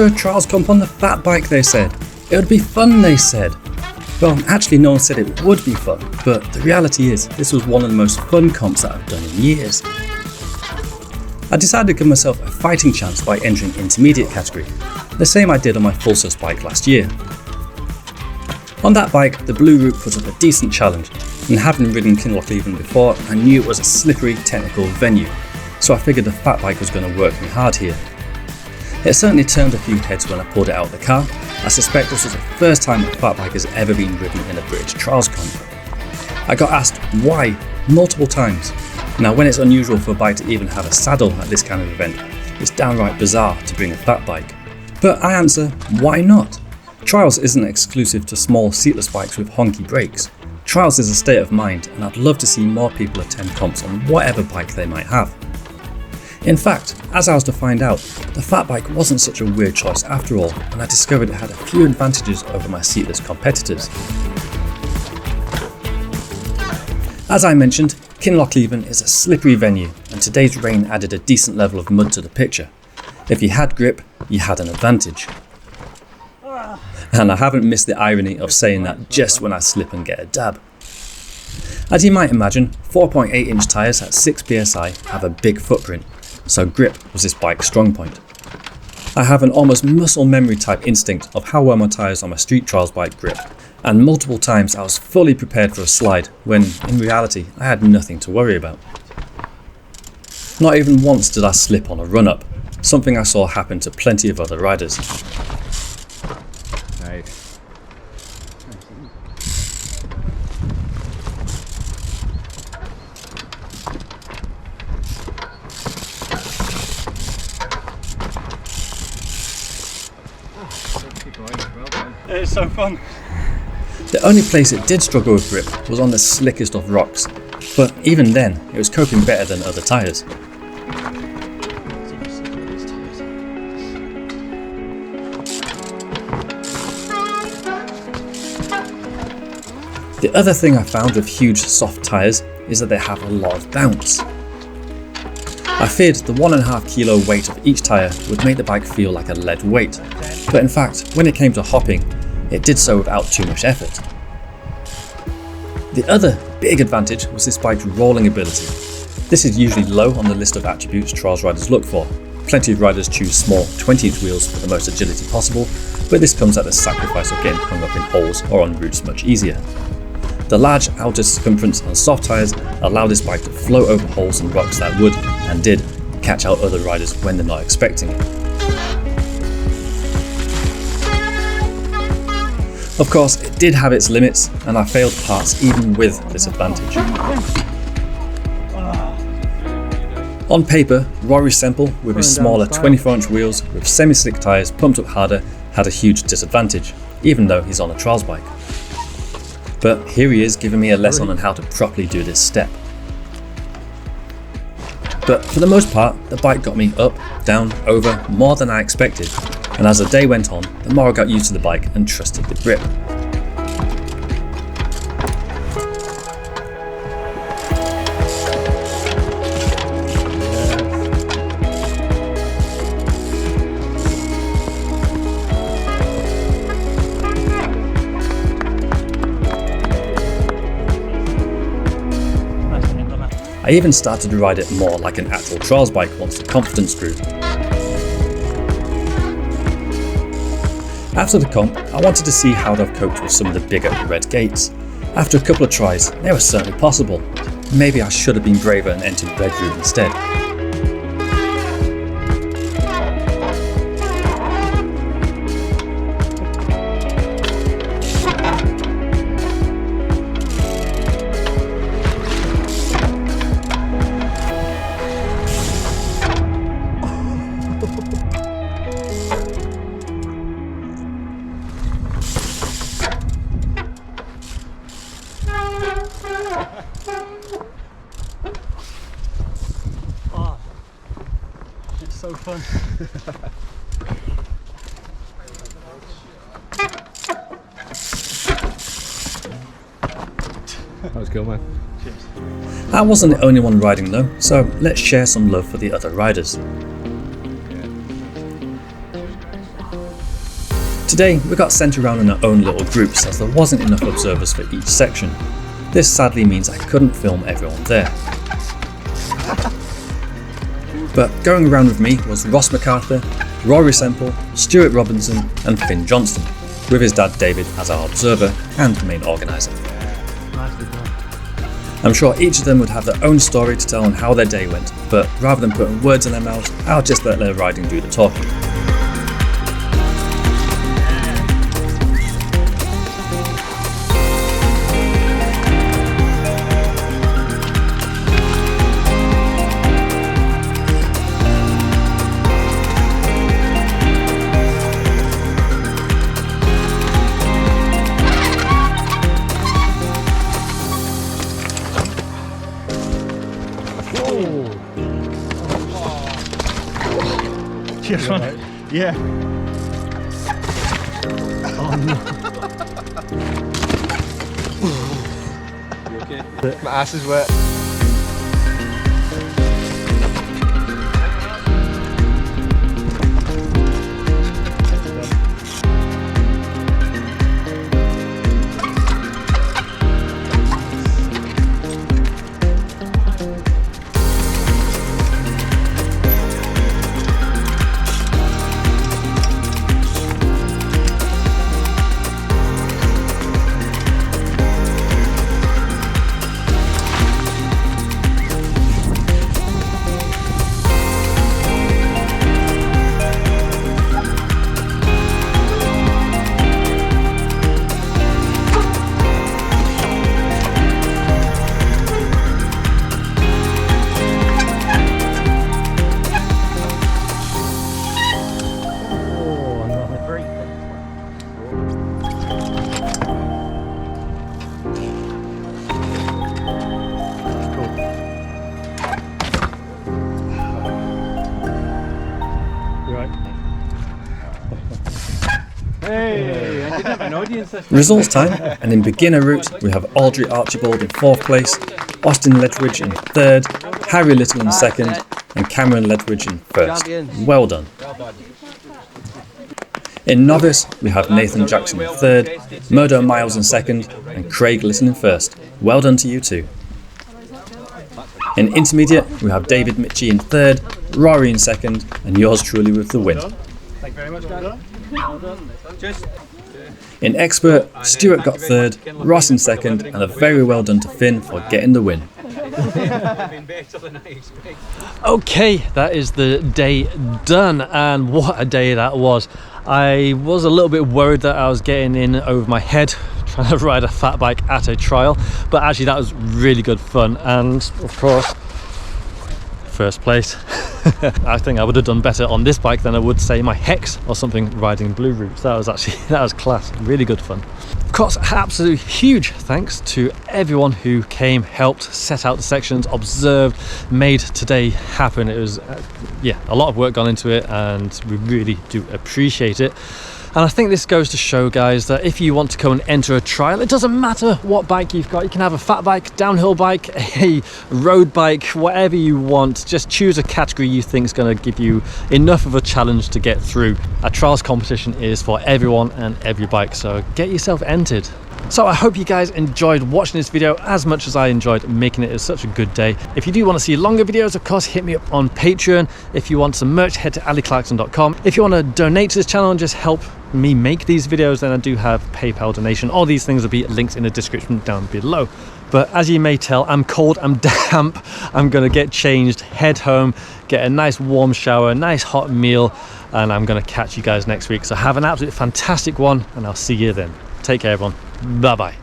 Enter a trials comp on the fat bike, they said. It would be fun, they said. Well, actually no one said it would be fun, but the reality is this was one of the most fun comps that I've done in years. I decided to give myself a fighting chance by entering intermediate category, the same I did on my full sus bike last year. On that bike, the blue route put up a decent challenge, and having ridden Kinlochleven before, I knew it was a slippery technical venue, so I figured the fat bike was going to work me hard here. It certainly turned a few heads when I pulled it out of the car. I suspect this was the first time a fat bike has ever been ridden in a British trials comp. I got asked why multiple times. Now, when it's unusual for a bike to even have a saddle at this kind of event, it's downright bizarre to bring a fat bike. But I answer, why not? Trials isn't exclusive to small seatless bikes with honky brakes. Trials is a state of mind, and I'd love to see more people attend comps on whatever bike they might have. In fact, as I was to find out, the fat bike wasn't such a weird choice after all, and I discovered it had a few advantages over my seatless competitors. As I mentioned, Kinlochleven is a slippery venue, and today's rain added a decent level of mud to the picture. If you had grip, you had an advantage. And I haven't missed the irony of saying that just when I slip and get a dab. As you might imagine, 4.8 inch tyres at 6 psi have a big footprint, so grip was this bike's strong point. I have an almost muscle memory type instinct of how well my tyres on my street trials bike grip, and multiple times I was fully prepared for a slide when, in reality, I had nothing to worry about. Not even once did I slip on a run-up, something I saw happen to plenty of other riders. Right. It's so fun. The only place it did struggle with grip was on the slickest of rocks, but even then it was coping better than other tyres. The other thing I found with huge soft tyres is that they have a lot of bounce. I feared the 1.5 kilo weight of each tyre would make the bike feel like a lead weight, but in fact, when it came to hopping, it did so without too much effort. The other big advantage was this bike's rolling ability. This is usually low on the list of attributes trials riders look for. Plenty of riders choose small 20-inch wheels for the most agility possible, but this comes at the sacrifice of getting hung up in holes or on routes much easier. The large outer circumference and soft tyres allow this bike to float over holes and rocks that would, and did, catch out other riders when they're not expecting it. Of course, it did have its limits, and I failed parts even with this advantage. On paper, Rory Semple, with his smaller 24-inch wheels with semi-slick tyres pumped up harder, had a huge disadvantage, even though he's on a trials bike. But here he is giving me a lesson on how to properly do this step. But for the most part, the bike got me up, down, over more than I expected, and as the day went on, the more I got used to the bike and trusted the grip. I even started to ride it more like an actual trials bike once the confidence grew. After the comp, I wanted to see how they've coped with some of the bigger red gates. After a couple of tries, they were certainly possible. Maybe I should have been braver and entered red route instead. So fun. That was cool, man. Cheers. I wasn't the only one riding though, so let's share some love for the other riders. Today we got sent around in our own little groups as there wasn't enough observers for each section. This sadly means I couldn't film everyone there. But going around with me was Ross MacArthur, Rory Semple, Stuart Robinson and Finn Johnston, with his dad David as our observer and main organiser. I'm sure each of them would have their own story to tell on how their day went, but rather than putting words in their mouths, I'll just let their riding do the talking. Yeah. Oh no. You okay? My ass is wet. Hey, I did have an audience. Results time, and in beginner route we have Aldrich Archibald in 4th place, Austin Ledridge in 3rd, Harry Little in 2nd and Cameron Ledridge in 1st. Well done. In novice we have Nathan Jackson in 3rd, Murdo Miles in 2nd and Craig Little in 1st. Well done to you too. In intermediate we have David Mitchie in 3rd, Rory in 2nd and yours truly with the win. Thank you very much, guys. Well done. In expert, Stuart got 3rd, Ross in 2nd and a very well done to Finn for getting the win. Okay, that is the day done, and what a day that was. I was a little bit worried that I was getting in over my head trying to ride a fat bike at a trial, but actually that was really good fun, and of course 1st place. I think I would have done better on this bike than I would say my Hex or something riding blue routes. That was class, really good fun. Of course, absolutely huge thanks to everyone who came, helped, set out the sections, observed, made today happen. It was a lot of work gone into it and we really do appreciate it. And I think this goes to show, guys, that if you want to come and enter a trial, it doesn't matter what bike you've got. You can have a fat bike, downhill bike, a road bike, whatever you want. Just choose a category you think is going to give you enough of a challenge to get through. A trials competition is for everyone and every bike, so get yourself entered. So I hope you guys enjoyed watching this video as much as I enjoyed making it. It was such a good day. If you do want to see longer videos, of course, hit me up on Patreon. If you want some merch, head to aliClarkson.com. If you want to donate to this channel and just help me make these videos, then I do have PayPal donation. All these things will be linked in the description down below. But as you may tell, I'm cold, I'm damp. I'm gonna get changed, head home, get a nice warm shower, nice hot meal, and I'm gonna catch you guys next week. So have an absolutely fantastic one, and I'll see you then. Take care, everyone. Bye bye.